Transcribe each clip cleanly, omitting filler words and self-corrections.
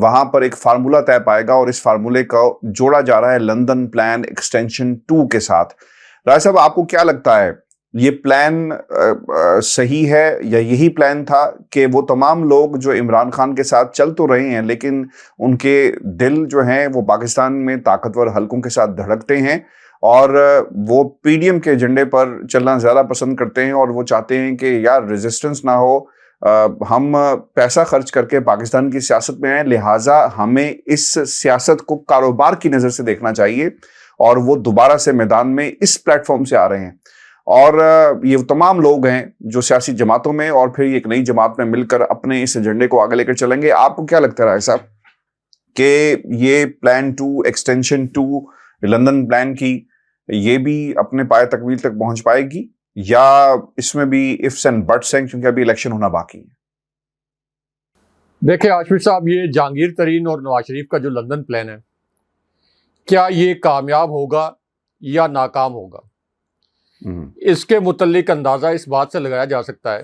وہاں پر ایک فارمولا طے پائے گا اور اس فارمولے کو جوڑا جا رہا ہے لندن پلان ایکسٹینشن 2 کے ساتھ۔ راجہ صاحب، آپ کو کیا لگتا ہے یہ پلان صحیح ہے یا یہی پلان تھا کہ وہ تمام لوگ جو عمران خان کے ساتھ چل تو رہے ہیں لیکن ان کے دل جو ہیں وہ پاکستان میں طاقتور حلقوں کے ساتھ دھڑکتے ہیں اور وہ پی ڈی ایم کے ایجنڈے پر چلنا زیادہ پسند کرتے ہیں اور وہ چاہتے ہیں کہ یار ریزسٹنس نہ ہو، ہم پیسہ خرچ کر کے پاکستان کی سیاست میں ہیں، لہٰذا ہمیں اس سیاست کو کاروبار کی نظر سے دیکھنا چاہیے، اور وہ دوبارہ سے میدان میں اس پلیٹ فارم سے آ رہے ہیں۔ اور یہ تمام لوگ ہیں جو سیاسی جماعتوں میں اور پھر ایک نئی جماعت میں مل کر اپنے اس ایجنڈے کو آگے لے کر چلیں گے۔ آپ کو کیا لگتا ہے رائے صاحب کہ یہ پلان 2 ایکسٹینشن 2 لندن پلان کی یہ بھی اپنے پائے تکمیل تک پہنچ پائے گی یا اس میں بھی ifs and buts ہیں کیونکہ ابھی الیکشن ہونا باقی ہے؟ دیکھیں ہاشمی صاحب، یہ جہانگیر ترین اور نواز شریف کا جو لندن پلان ہے، کیا یہ کامیاب ہوگا یا ناکام ہوگا؟ اس کے متعلق اندازہ اس بات سے لگایا جا سکتا ہے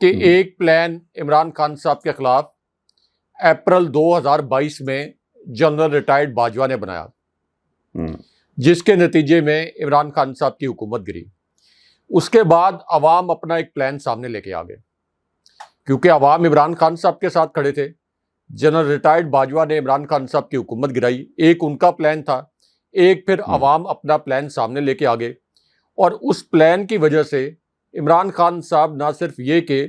کہ ایک پلان عمران خان صاحب کے خلاف اپریل 2022 میں جنرل ریٹائرڈ باجوہ نے بنایا، جس کے نتیجے میں عمران خان صاحب کی حکومت گری۔ اس کے بعد عوام اپنا ایک پلان سامنے لے کے آ گئے، کیونکہ عوام عمران خان صاحب کے ساتھ کھڑے تھے۔ جنرل ریٹائرڈ باجوہ نے عمران خان صاحب کی حکومت گرائی، ایک ان کا پلان تھا، ایک پھر عوام اپنا پلان سامنے لے کے آ گئے، اور اس پلان کی وجہ سے عمران خان صاحب نہ صرف یہ کہ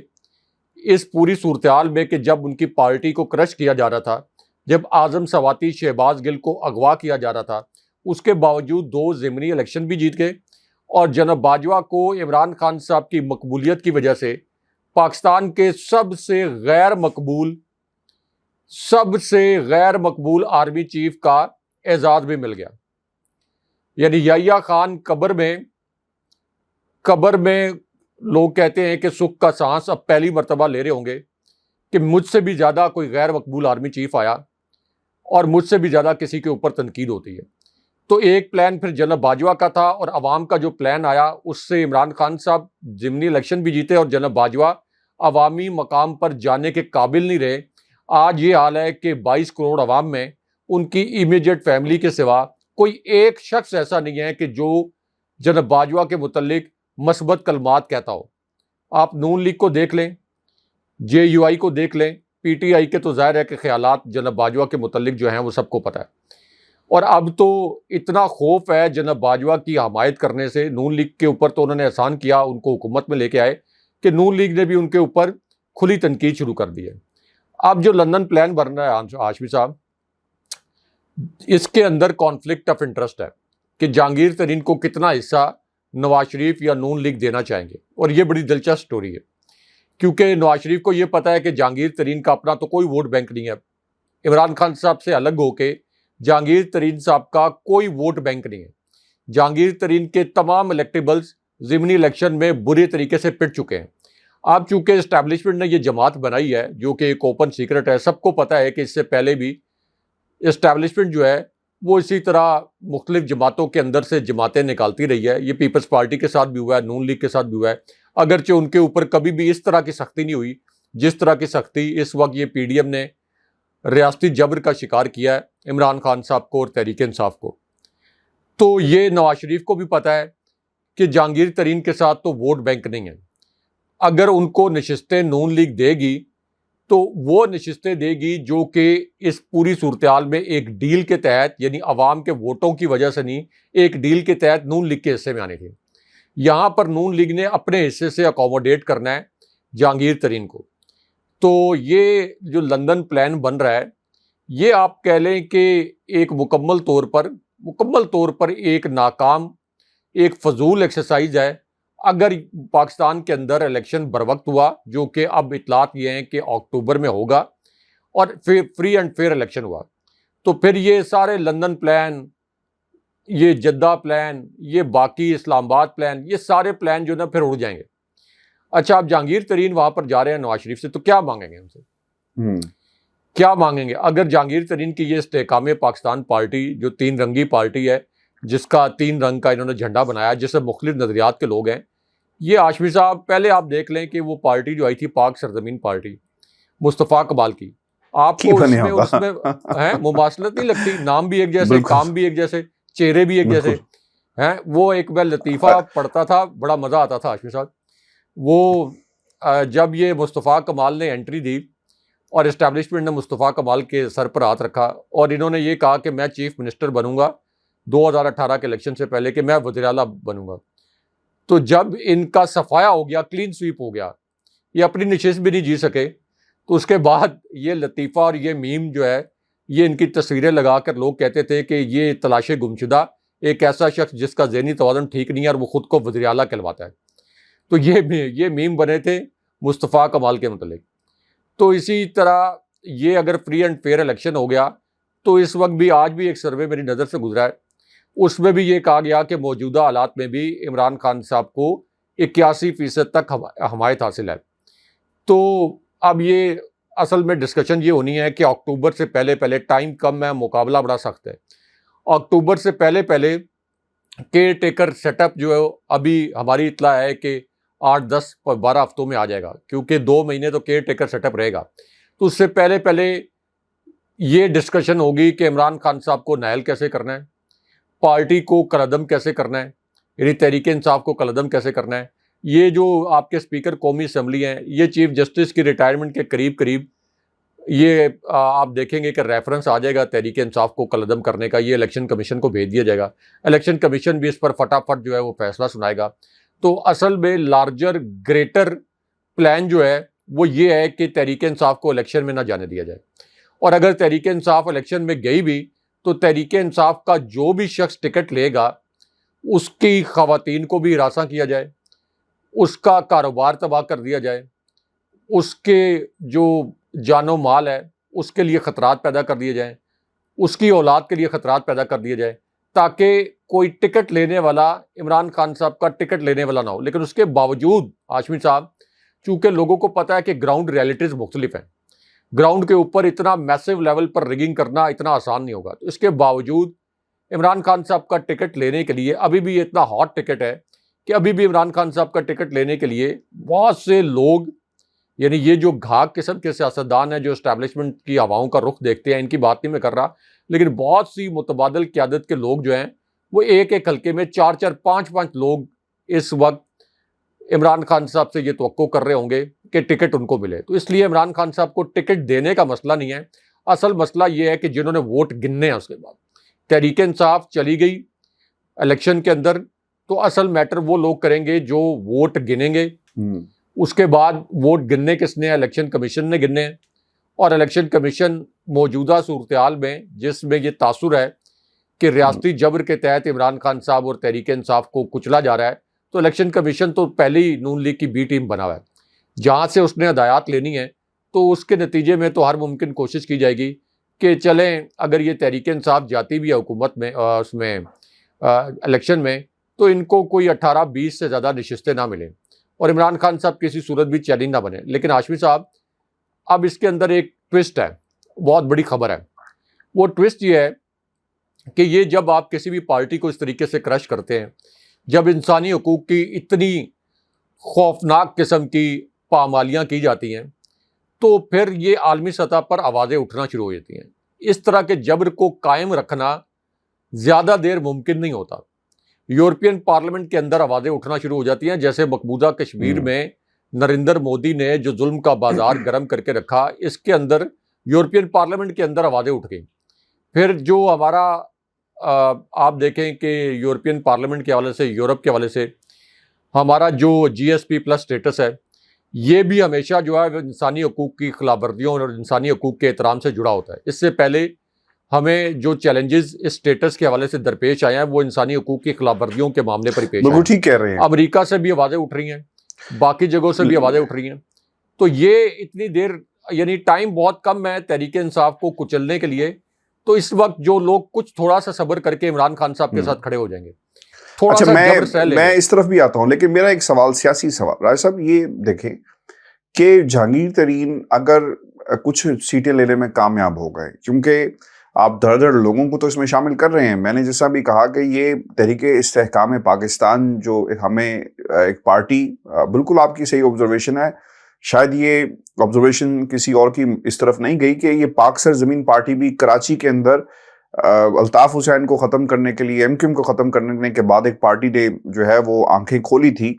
اس پوری صورتحال میں کہ جب ان کی پارٹی کو کرش کیا جا رہا تھا، جب اعظم سواتی شہباز گل کو اغوا کیا جا رہا تھا، اس کے باوجود 2 ضمنی الیکشن بھی جیت گئے، اور جناب باجوہ کو عمران خان صاحب کی مقبولیت کی وجہ سے پاکستان کے سب سے غیر مقبول آرمی چیف کا اعزاز بھی مل گیا۔ یعنی یحییٰ خان قبر میں لوگ کہتے ہیں کہ سکھ کا سانس اب پہلی مرتبہ لے رہے ہوں گے کہ مجھ سے بھی زیادہ کوئی غیر مقبول آرمی چیف آیا اور مجھ سے بھی زیادہ کسی کے اوپر تنقید ہوتی ہے۔ تو ایک پلان پھر جناب باجوہ کا تھا، اور عوام کا جو پلان آیا اس سے عمران خان صاحب ضمنی الیکشن بھی جیتے اور جناب باجوہ عوامی مقام پر جانے کے قابل نہیں رہے۔ آج یہ حال ہے کہ 22 کروڑ عوام میں ان کی امیجیٹ فیملی کے سوا کوئی ایک شخص ایسا نہیں ہے کہ جو جناب باجوہ کے متعلق مثبت کلمات کہتا ہو۔ آپ نون لیگ کو دیکھ لیں، جے یو آئی کو دیکھ لیں، پی ٹی آئی کے تو ظاہر ہے کہ خیالات جناب باجوہ کے متعلق جو ہیں وہ سب کو پتہ ہے۔ اور اب تو اتنا خوف ہے جناب باجوہ کی حمایت کرنے سے، نون لیگ کے اوپر تو انہوں نے احسان کیا، ان کو حکومت میں لے کے آئے، کہ نون لیگ نے بھی ان کے اوپر کھلی تنقید شروع کر دی ہے۔ اب جو لندن پلان بن رہا ہے ہاشمی صاحب، اس کے اندر کانفلکٹ آف انٹرسٹ ہے کہ جہانگیر ترین کو کتنا حصہ نواز شریف یا نون لیگ دینا چاہیں گے، اور یہ بڑی دلچسپ سٹوری ہے، کیونکہ نواز شریف کو یہ پتہ ہے کہ جہانگیر ترین کا اپنا تو کوئی ووٹ بینک نہیں ہے، عمران خان صاحب سے الگ ہو کے جہانگیر ترین صاحب کا کوئی ووٹ بینک نہیں ہے۔ جہانگیر ترین کے تمام الیکٹیبلز ضمنی الیکشن میں برے طریقے سے پٹ چکے ہیں۔ اب چونکہ اسٹیبلشمنٹ نے یہ جماعت بنائی ہے جو کہ ایک اوپن سیکرٹ ہے، سب کو پتہ ہے کہ اس سے پہلے بھی اسٹیبلشمنٹ جو ہے وہ اسی طرح مختلف جماعتوں کے اندر سے جماعتیں نکالتی رہی ہے۔ یہ پیپلز پارٹی کے ساتھ بھی ہوا ہے، نون لیگ کے ساتھ بھی ہوا ہے، اگرچہ ان کے اوپر کبھی بھی اس طرح کی سختی نہیں ہوئی جس طرح کی سختی اس وقت یہ پی ڈی ایم نے ریاستی جبر کا شکار کیا ہے عمران خان صاحب کو اور تحریک انصاف کو۔ تو یہ نواز شریف کو بھی پتہ ہے کہ جہانگیر ترین کے ساتھ تو ووٹ بینک نہیں ہے، اگر ان کو نشستیں نون لیگ دے گی تو وہ نشستیں دے گی جو کہ اس پوری صورتحال میں ایک ڈیل کے تحت، یعنی عوام کے ووٹوں کی وجہ سے نہیں، ایک ڈیل کے تحت نون لیگ کے حصے میں آنے تھی۔ یہاں پر نون لیگ نے اپنے حصے سے اکوموڈیٹ کرنا ہے جہانگیر ترین کو۔ تو یہ جو لندن پلان بن رہا ہے، یہ آپ کہہ لیں کہ ایک مکمل طور پر ایک ناکام، ایک فضول ایکسرسائز ہے۔ اگر پاکستان کے اندر الیکشن بر وقت ہوا، جو کہ اب اطلاعات یہ ہیں کہ اکتوبر میں ہوگا، اور فری اینڈ فیئر الیکشن ہوا، تو پھر یہ سارے لندن پلان، یہ جدہ پلان، یہ باقی اسلام آباد پلان، یہ سارے پلان جو نا پھر اڑ جائیں گے۔ اچھا، اب جہانگیر ترین وہاں پر جا رہے ہیں نواز شریف سے، تو کیا مانگیں گے ان سے؟ کیا مانگیں گے؟ اگر جہانگیر ترین کی یہ استحکام پاکستان پارٹی جو 3 رنگی پارٹی ہے، جس کا 3 رنگ کا انہوں نے جھنڈا بنایا، جس سے مختلف نظریات کے لوگ ہیں، یہ ہاشمی صاحب پہلے آپ دیکھ لیں کہ وہ پارٹی جو آئی تھی پاک سرزمین پارٹی مصطفیٰ کمال کی، آپ کو اس میں مماثلت نہیں لگتی، نام بھی ایک جیسے، کام بھی ایک جیسے، چہرے بھی ایک جیسے ہیں. وہ ایک میں لطیفہ پڑھتا تھا، بڑا مزہ آتا تھا ہاشمی صاحب. وہ جب یہ مصطفیٰ کمال نے انٹری دی اور اسٹیبلشمنٹ نے مصطفیٰ کمال کے سر پر ہاتھ رکھا اور انہوں نے یہ کہا کہ میں چیف منسٹر بنوں گا 2018 کے الیکشن سے پہلے، کہ میں وزیر اعلیٰ بنوں گا. تو جب ان کا صفایا ہو گیا، کلین سویپ ہو گیا، یہ اپنی نشست بھی نہیں جی سکے، تو اس کے بعد یہ لطیفہ اور یہ میم جو ہے، یہ ان کی تصویریں لگا کر لوگ کہتے تھے کہ یہ تلاش گمشدہ ایک ایسا شخص جس کا ذہنی توازن ٹھیک نہیں ہے اور وہ خود کو وزیر اعلیٰ کہلواتا ہے. تو یہ میم بنے تھے مصطفیٰ کمال کے متعلق. تو اسی طرح یہ اگر فری اینڈ فیئر الیکشن ہو گیا تو اس وقت بھی آج بھی ایک سروے میری نظر سے گزرا ہے، اس میں بھی یہ کہا گیا کہ موجودہ حالات میں بھی عمران خان صاحب کو 81% تک حمایت حاصل ہے. تو اب یہ اصل میں ڈسکشن یہ ہونی ہے کہ اکتوبر سے پہلے ٹائم کم ہے، مقابلہ بڑا سخت ہے. اکتوبر سے پہلے کیئر ٹیکر سیٹ اپ جو ہے ابھی ہماری اطلاع ہے کہ 8, 10, 12 ہفتوں میں آ جائے گا، کیونکہ 2 مہینے تو کیئر ٹیکر سیٹ اپ رہے گا. تو اس سے پہلے یہ ڈسکشن ہوگی کہ عمران خان صاحب کو نائل کیسے کرنا ہے، پارٹی کو کالعدم کیسے کرنا ہے، یعنی تحریک انصاف کو کالعدم کیسے کرنا ہے. یہ جو آپ کے اسپیکر قومی اسمبلی ہیں، یہ چیف جسٹس کی ریٹائرمنٹ کے قریب یہ آپ دیکھیں گے کہ ریفرنس آ جائے گا تحریک انصاف کو کالعدم کرنے کا، یہ الیکشن کمیشن کو بھیج دیا جائے گا. الیکشن کمیشن بھی اس پر فٹافٹ جو ہے وہ فیصلہ سنائے گا. تو اصل میں لارجر گریٹر پلان جو ہے وہ یہ ہے کہ تحریک انصاف کو الیکشن میں نہ جانے دیا جائے. اور اگر تحریک انصاف الیکشن میں گئی بھی تو تحریک انصاف کا جو بھی شخص ٹکٹ لے گا اس کی خواتین کو بھی ہراساں کیا جائے، اس کا کاروبار تباہ کر دیا جائے، اس کے جو جان و مال ہے اس کے لیے خطرات پیدا کر دیے جائیں، اس کی اولاد کے لیے خطرات پیدا کر دیے جائیں، تاکہ کوئی ٹکٹ لینے والا عمران خان صاحب کا ٹکٹ لینے والا نہ ہو. لیکن اس کے باوجود ہاشمی صاحب، چونکہ لوگوں کو پتہ ہے کہ گراؤنڈ ریالٹیز مختلف ہیں، گراؤنڈ کے اوپر اتنا میسو لیول پر ریگنگ کرنا اتنا آسان نہیں ہوگا. تو اس کے باوجود عمران خان صاحب کا ٹکٹ لینے کے لیے ابھی بھی یہ اتنا ہاٹ ٹکٹ ہے کہ ابھی بھی عمران خان صاحب کا ٹکٹ لینے کے لیے بہت سے لوگ، یعنی یہ جو گھاگ قسم کے سیاستدان ہیں جو اسٹیبلشمنٹ کی ہواؤں کا رخ دیکھتے ہیں، ان کی بات نہیں میں کر رہا، لیکن بہت سی متبادل قیادت کے لوگ جو ہیں وہ ایک حلقے میں 4, 5 لوگ اس وقت عمران خان صاحب سے یہ توقع کر رہے ہوں گے کہ ٹکٹ ان کو ملے. تو اس لیے عمران خان صاحب کو ٹکٹ دینے کا مسئلہ نہیں ہے، اصل مسئلہ یہ ہے کہ جنہوں نے ووٹ گننے ہیں اس کے بعد تحریک انصاف چلی گئی الیکشن کے اندر، تو اصل میٹر وہ لوگ کریں گے جو ووٹ گنیں گے. اس کے بعد ووٹ گننے کس نے؟ الیکشن کمیشن نے گننے ہیں. اور الیکشن کمیشن موجودہ صورتحال میں جس میں یہ تاثر ہے کہ ریاستی جبر کے تحت عمران خان صاحب اور تحریک انصاف کو کچلا جا رہا ہے، تو الیکشن کمیشن تو پہلے ہی نون لیگ کی بی ٹیم بنا ہوا ہے، جہاں سے اس نے ہدایات لینی ہے. تو اس کے نتیجے میں تو ہر ممکن کوشش کی جائے گی کہ چلیں اگر یہ تحریک انصاف جاتی بھی ہے حکومت میں اس میں الیکشن میں، تو ان کو کوئی 18-20 سے زیادہ نشستیں نہ ملیں اور عمران خان صاحب کسی صورت بھی چیلنج نہ بنے. لیکن ہاشمی صاحب، اب اس کے اندر ایک ٹوسٹ ہے، بہت بڑی خبر ہے. وہ ٹوسٹ یہ ہے کہ یہ جب آپ کسی بھی پارٹی کو اس طریقے سے کرش کرتے ہیں، جب انسانی حقوق کی اتنی خوفناک قسم کی پامالیاں کی جاتی ہیں، تو پھر یہ عالمی سطح پر آوازیں اٹھنا شروع ہو جاتی ہیں. اس طرح کے جبر کو قائم رکھنا زیادہ دیر ممکن نہیں ہوتا. یورپین پارلیمنٹ کے اندر آوازیں اٹھنا شروع ہو جاتی ہیں، جیسے مقبوضہ کشمیر میں نریندر مودی نے جو ظلم کا بازار گرم کر کے رکھا، اس کے اندر یورپین پارلیمنٹ کے اندر آوازیں اٹھ گئیں. پھر جو ہمارا آپ دیکھیں کہ یورپین پارلیمنٹ کے حوالے سے، یورپ کے حوالے سے ہمارا جو GSP+ اسٹیٹس ہے، یہ بھی ہمیشہ جو ہے انسانی حقوق کی خلاف ورزیوں اور انسانی حقوق کے احترام سے جڑا ہوتا ہے. اس سے پہلے ہمیں جو چیلنجز اس اسٹیٹس کے حوالے سے درپیش آئے ہیں وہ انسانی حقوق کی خلاف ورزیوں کے معاملے پر ہی پیش آئے ہیں. ٹھیک کہہ رہے ہیں. امریکہ سے بھی آوازیں اٹھ رہی ہیں، باقی جگہوں سے بھی آوازیں اٹھ رہی ہیں. تو یہ اتنی دیر، یعنی ٹائم بہت کم ہے تحریک انصاف کو کچلنے کے لیے. تو اس وقت جو لوگ کچھ تھوڑا سا صبر کر کے عمران خان صاحب کے ساتھ کھڑے ہو جائیں گے، تھوڑا سا جبر سہ لیں گے. میں اس طرف بھی آتا ہوں، لیکن میرا ایک سوال، سیاسی سوال، راج صاحب یہ دیکھیں کہ جہانگیر ترین اگر کچھ سیٹیں لینے میں کامیاب ہو گئے، کیونکہ آپ دھڑ لوگوں کو تو اس میں شامل کر رہے ہیں. میں نے جیسا بھی کہا کہ یہ تحریک استحکام پاکستان جو ہمیں ایک پارٹی، بالکل آپ کی صحیح آبزرویشن ہے شاید یہ آبزرویشن کسی اور کی اس طرف نہیں گئی کہ یہ پاک سرزمین پارٹی بھی کراچی کے اندر الطاف حسین کو ختم کرنے کے لیے، ایم کیو ایم کو ختم کرنے کے بعد ایک پارٹی نے جو ہے وہ آنکھیں کھولی تھی،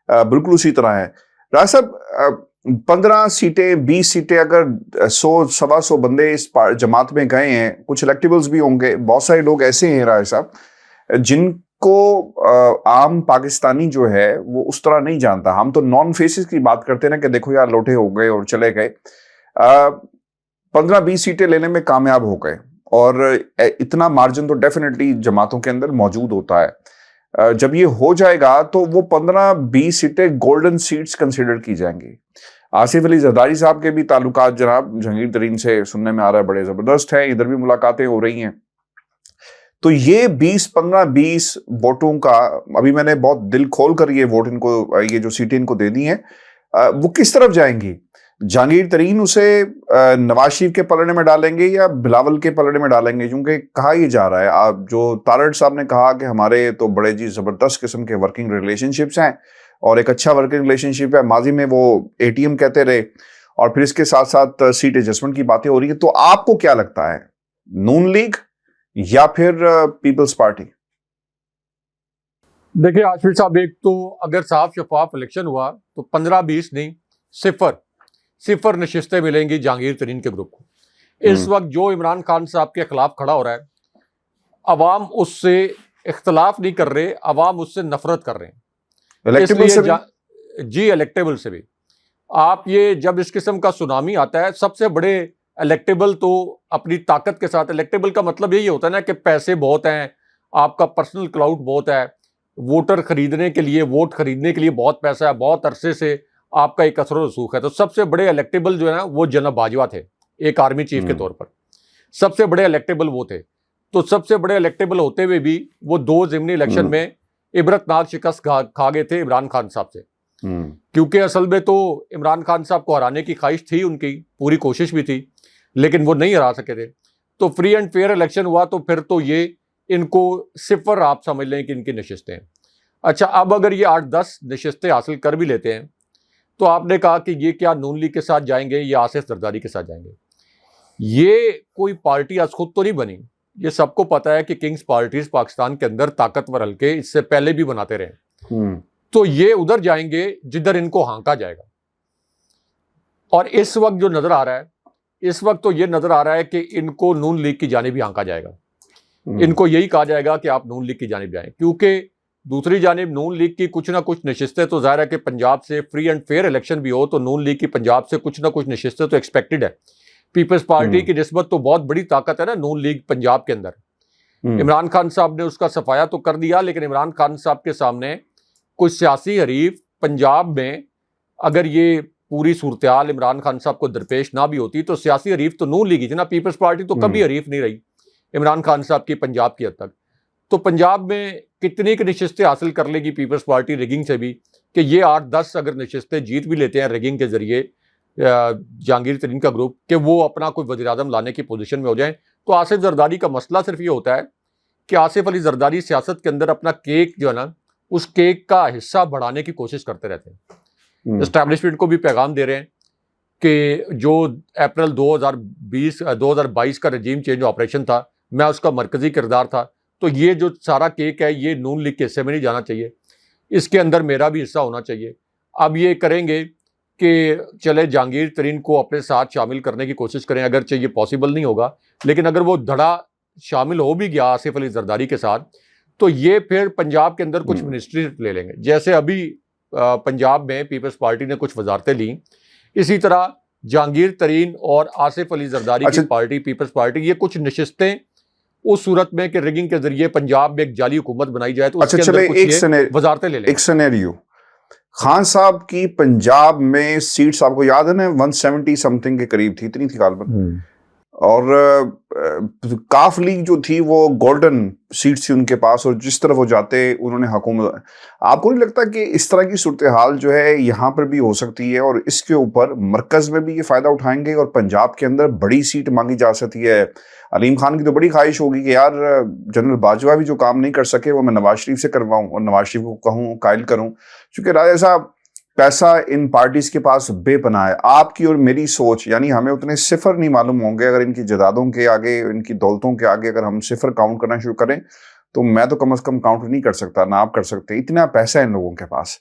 بالکل اسی طرح ہے. راج صاحب 15 سیٹیں 20 سیٹیں اگر 100 سوا 100 بندے اس جماعت میں گئے ہیں، کچھ الیکٹیبلز بھی ہوں گے، بہت سارے لوگ ایسے ہیں راج صاحب جن کو عام پاکستانی جو ہے وہ اس طرح نہیں جانتا. ہم تو نان فیسز کی بات کرتے ہیں نا کہ دیکھو یار لوٹے ہو گئے اور چلے گئے. 15-20 سیٹیں لینے میں کامیاب ہو گئے اور اتنا مارجن تو ڈیفینیٹلی جماعتوں کے اندر موجود ہوتا ہے. جب یہ ہو جائے گا تو وہ 15-20 سیٹیں گولڈن سیٹس کنسیڈر کی جائیں گی. آصف علی زرداری صاحب کے بھی تعلقات جناب جہانگیر ترین سے سننے میں آ رہا ہے بڑے زبردست ہیں، ادھر بھی ملاقاتیں ہو رہی ہیں. تو یہ 20-15-20 ووٹوں کا ابھی میں نے بہت دل کھول کر یہ ووٹ ان کو، یہ جو سیٹیں ان کو دے دی ہیں، وہ کس طرف جائیں گی؟ جہانگیر ترین اسے نواز شریف کے پلڑے میں ڈالیں گے یا بلاول کے پلڑے میں ڈالیں گے؟ کیونکہ کہا یہ جا رہا ہے، آپ جو تارڑ صاحب نے کہا کہ ہمارے تو بڑے جی زبردست قسم کے ورکنگ ریلیشن شپس ہیں اور ایک اچھا ورکنگ ریلیشن شپ ہے، ماضی میں وہ اے ٹی ایم کہتے رہے اور پھر اس کے ساتھ ساتھ سیٹ ایڈجسٹمنٹ کی باتیں ہو رہی ہیں. تو آپ کو کیا لگتا ہے، نون لیگ یا پھر پیپلز پارٹی؟ دیکھیں آصف صاحب، ایک تو اگر صاف شفاف الیکشن ہوا تو 15-20 نہیں، صفر نشستیں ملیں گی جہانگیر ترین کے گروپ کو. اس وقت جو عمران خان صاحب کے خلاف کھڑا ہو رہا ہے، عوام اس سے اختلاف نہیں کر رہے، عوام اس سے نفرت کر رہے ہیں. جی الیکٹیبل سے بھی. آپ یہ جب اس قسم کا سونامی آتا ہے، سب سے بڑے الیکٹیبل تو اپنی طاقت کے ساتھ، الیکٹیبل کا مطلب یہی ہوتا ہے نا کہ پیسے بہت ہیں، آپ کا پرسنل کلاؤڈ بہت ہے، ووٹر خریدنے کے لیے، ووٹ خریدنے کے لیے بہت پیسہ ہے، بہت عرصے سے آپ کا ایک اثر و رسوخ ہے. تو سب سے بڑے الیکٹیبل جو ہے نا وہ جنرل باجوہ تھے، ایک آرمی چیف کے طور پر سب سے بڑے الیکٹیبل وہ تھے. تو سب سے بڑے الیکٹیبل ہوتے ہوئے بھی وہ 2 ضمنی الیکشن میں عبرتناک شکست کھا گئے تھے عمران خان صاحب سے. کیونکہ اصل میں تو عمران خان صاحب کو ہرانے کی خواہش تھی، ان کی پوری کوشش بھی تھی، لیکن وہ نہیں ہرا سکے تھے. تو فری اینڈ فیئر الیکشن ہوا تو پھر تو یہ ان کو صفر آپ سمجھ لیں کہ ان کی نشستیں ہیں. اچھا، اب اگر یہ 8-10 نشستیں حاصل کر بھی لیتے ہیں تو آپ نے کہا کہ یہ کیا نون لیگ کے ساتھ جائیں گے یا آصف زرداری کے ساتھ جائیں گے؟ یہ کوئی پارٹی از خود تو نہیں بنی. یہ سب کو پتا ہے کہ کنگز پارٹیز پاکستان کے اندر طاقتور حلقے اس سے پہلے بھی بناتے رہے. تو یہ ادھر جائیں گے جدھر ان کو ہانکا جائے گا. اور اس وقت جو نظر آ رہا ہے، اس وقت تو یہ نظر آ رہا ہے کہ ان کو نون لیگ کی جانب ہی ہانکا جائے گا. ان کو یہی کہا جائے گا کہ آپ نون لیگ کی جانب جائیں، کیونکہ دوسری جانب نون لیگ کی کچھ نہ کچھ نشستیں تو ظاہر ہے کہ پنجاب سے فری اینڈ فیئر الیکشن بھی ہو تو نون لیگ کی پنجاب سے کچھ نہ کچھ نشستیں تو ایکسپیکٹڈ ہے. پیپلز پارٹی کی نسبت تو بہت بڑی طاقت ہے نا نون لیگ پنجاب کے اندر. عمران خان صاحب نے اس کا صفایا تو کر دیا، لیکن عمران خان صاحب کے سامنے کوئی سیاسی حریف پنجاب میں اگر یہ پوری صورتحال عمران خان صاحب کو درپیش نہ بھی ہوتی تو سیاسی حریف تو نون لیگ ہی تھی نا. پیپلز پارٹی تو کبھی حریف نہیں رہی عمران خان صاحب کی پنجاب کی حد تک. تو پنجاب میں کتنی کی نشستیں حاصل کر لے گی پیپلز پارٹی ریگنگ سے بھی، کہ یہ 8-10 اگر نشستیں جیت بھی لیتے ہیں ریگنگ کے ذریعے جہانگیر ترین کا گروپ، کہ وہ اپنا کوئی وزیر اعظم لانے کی پوزیشن میں ہو جائیں. تو آصف زرداری کا مسئلہ صرف یہ ہوتا ہے کہ آصف علی زرداری سیاست کے اندر اپنا کیک جو ہے نا، اس کیک کا حصہ بڑھانے کی کوشش کرتے رہتے ہیں. اسٹیبلشمنٹ کو بھی پیغام دے رہے ہیں کہ جو اپریل 2022 کا رجیم چینج آپریشن تھا، میں اس کا مرکزی کردار تھا. تو یہ جو سارا کیک ہے یہ نون لیگ کے حصے میں نہیں جانا چاہیے، اس کے اندر میرا بھی حصہ ہونا چاہیے. اب یہ کریں گے کہ چلے جہانگیر ترین کو اپنے ساتھ شامل کرنے کی کوشش کریں، اگرچہ یہ پاسبل نہیں ہوگا، لیکن اگر وہ دھڑا شامل ہو بھی گیا آصف علی زرداری کے ساتھ تو یہ پھر پنجاب کے اندر کچھ منسٹری لے لیں گے. جیسے ابھی پنجاب میں پیپلز پارٹی نے کچھ وزارتیں لیں، اسی طرح جہانگیر ترین اور آصف علی زرداری کی پارٹی پیپلز پارٹی یہ کچھ نشستیں اس صورت میں کہ ریگنگ کے ذریعے پنجاب میں ایک جعلی حکومت بنائی جائے تو اس کے اندر کچھ وزارتیں لے لیں. ایک سینیریو خان صاحب کی پنجاب میں سیٹس آپ کو یاد ہے نا 170 سمتھنگ کے قریب تھی، اتنی تھی غالباً، اور کاف لیگ جو تھی وہ گولڈن سیٹس تھی ان کے پاس، اور جس طرف وہ جاتے انہوں نے حکومت. آپ کو نہیں لگتا کہ اس طرح کی صورتحال جو ہے یہاں پر بھی ہو سکتی ہے اور اس کے اوپر مرکز میں بھی یہ فائدہ اٹھائیں گے اور پنجاب کے اندر بڑی سیٹ مانگی جا سکتی ہے؟ علیم خان کی تو بڑی خواہش ہوگی کہ یار جنرل باجوہ بھی جو کام نہیں کر سکے وہ میں نواز شریف سے کرواؤں اور نواز شریف کو کہوں قائل کروں. چونکہ راجہ صاحب پیسہ ان پارٹیز کے پاس بے پناہ ہے. آپ کی اور میری سوچ یعنی ہمیں اتنے صفر نہیں معلوم ہوں گے اگر ان کی جائیدادوں کے آگے, ان کی دولتوں کے آگے اگر ہم صفر کاؤنٹ کرنا شروع کریں تو میں تو کم از کم کاؤنٹ نہیں کر سکتا, نہ آپ کر سکتے. اتنا پیسہ ہے ان لوگوں کے پاس.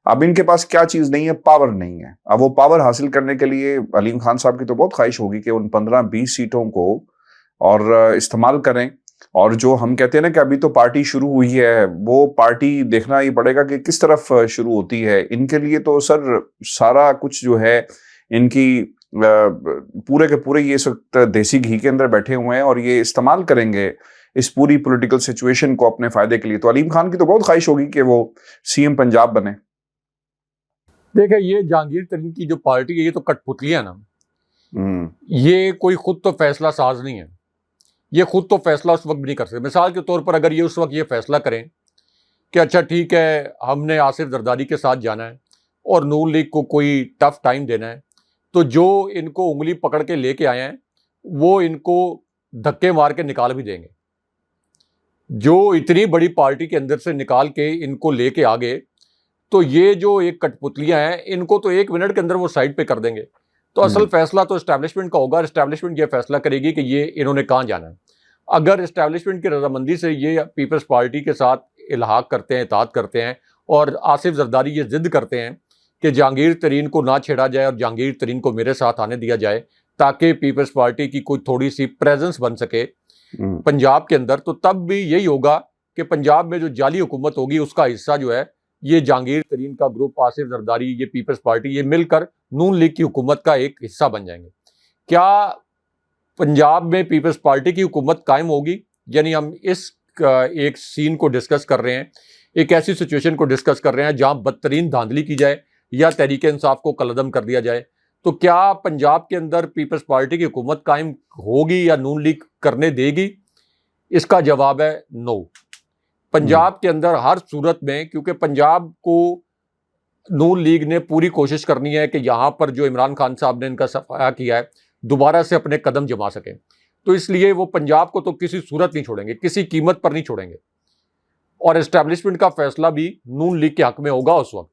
اب ان کے پاس کیا چیز نہیں ہے؟ پاور نہیں ہے. اب وہ پاور حاصل کرنے کے لیے علیم خان صاحب کی تو بہت خواہش ہوگی کہ ان 15-20 سیٹوں کو اور استعمال کریں. اور جو ہم کہتے ہیں نا کہ ابھی تو پارٹی شروع ہوئی ہے, وہ پارٹی دیکھنا ہی پڑے گا کہ کس طرف شروع ہوتی ہے. ان کے لیے تو سر سارا کچھ جو ہے ان کی پورے کے پورے یہ اس وقت دیسی گھی کے اندر بیٹھے ہوئے ہیں اور یہ استعمال کریں گے اس پوری پولیٹیکل سچویشن کو اپنے فائدے کے لیے. تو علیم خان کی تو بہت خواہش ہوگی کہ وہ سی ایم پنجاب بنے. دیکھیں یہ جہانگیر ترین کی جو پارٹی ہے یہ تو کٹ پتلی ہے نا, یہ کوئی خود تو فیصلہ ساز نہیں ہے. یہ خود تو فیصلہ اس وقت بھی نہیں کر سکتے. مثال کے طور پر اگر یہ اس وقت یہ فیصلہ کریں کہ اچھا ٹھیک ہے ہم نے آصف زرداری کے ساتھ جانا ہے اور نون لیگ کو کوئی ٹف ٹائم دینا ہے, تو جو ان کو انگلی پکڑ کے لے کے آئے ہیں وہ ان کو دھکے مار کے نکال بھی دیں گے. جو اتنی بڑی پارٹی کے اندر سے نکال کے ان کو لے کے آگے, تو یہ جو ایک کٹ پتلیاں ہیں ان کو تو 1 منٹ کے اندر وہ سائڈ پہ کر دیں گے. تو اصل فیصلہ تو اسٹیبلشمنٹ کا ہوگا. اسٹیبلشمنٹ یہ فیصلہ کرے گی کہ یہ انہوں نے کہاں جانا ہے. اگر اسٹیبلشمنٹ کی رضامندی سے یہ پیپلز پارٹی کے ساتھ الحاق کرتے ہیں, اطاعت کرتے ہیں, اور آصف زرداری یہ ضد کرتے ہیں کہ جہانگیر ترین کو نہ چھیڑا جائے اور جہانگیر ترین کو میرے ساتھ آنے دیا جائے تاکہ پیپلز پارٹی کی کوئی تھوڑی سی پریزنس بن سکے پنجاب کے اندر, تو تب بھی یہی ہوگا کہ پنجاب میں جو جعلی حکومت ہوگی اس کا حصہ جو ہے یہ جہانگیر ترین کا گروپ, آصف زرداری, یہ پیپلز پارٹی, یہ مل کر نون لیگ کی حکومت کا ایک حصہ بن جائیں گے. کیا پنجاب میں پیپلز پارٹی کی حکومت قائم ہوگی؟ یعنی ہم اس ایک سین کو ڈسکس کر رہے ہیں, ایک ایسی سچویشن کو ڈسکس کر رہے ہیں جہاں بدترین دھاندلی کی جائے یا تحریک انصاف کو کالعدم کر دیا جائے. تو کیا پنجاب کے اندر پیپلز پارٹی کی حکومت قائم ہوگی یا نون لیگ کرنے دے گی؟ اس کا جواب ہے نو. پنجاب کے اندر ہر صورت میں, کیونکہ پنجاب کو نون لیگ نے پوری کوشش کرنی ہے کہ یہاں پر جو عمران خان صاحب نے ان کا صفایا کیا ہے دوبارہ سے اپنے قدم جما سکیں, تو اس لیے وہ پنجاب کو تو کسی صورت نہیں چھوڑیں گے, کسی قیمت پر نہیں چھوڑیں گے. اور اسٹیبلشمنٹ کا فیصلہ بھی نون لیگ کے حق میں ہوگا اس وقت.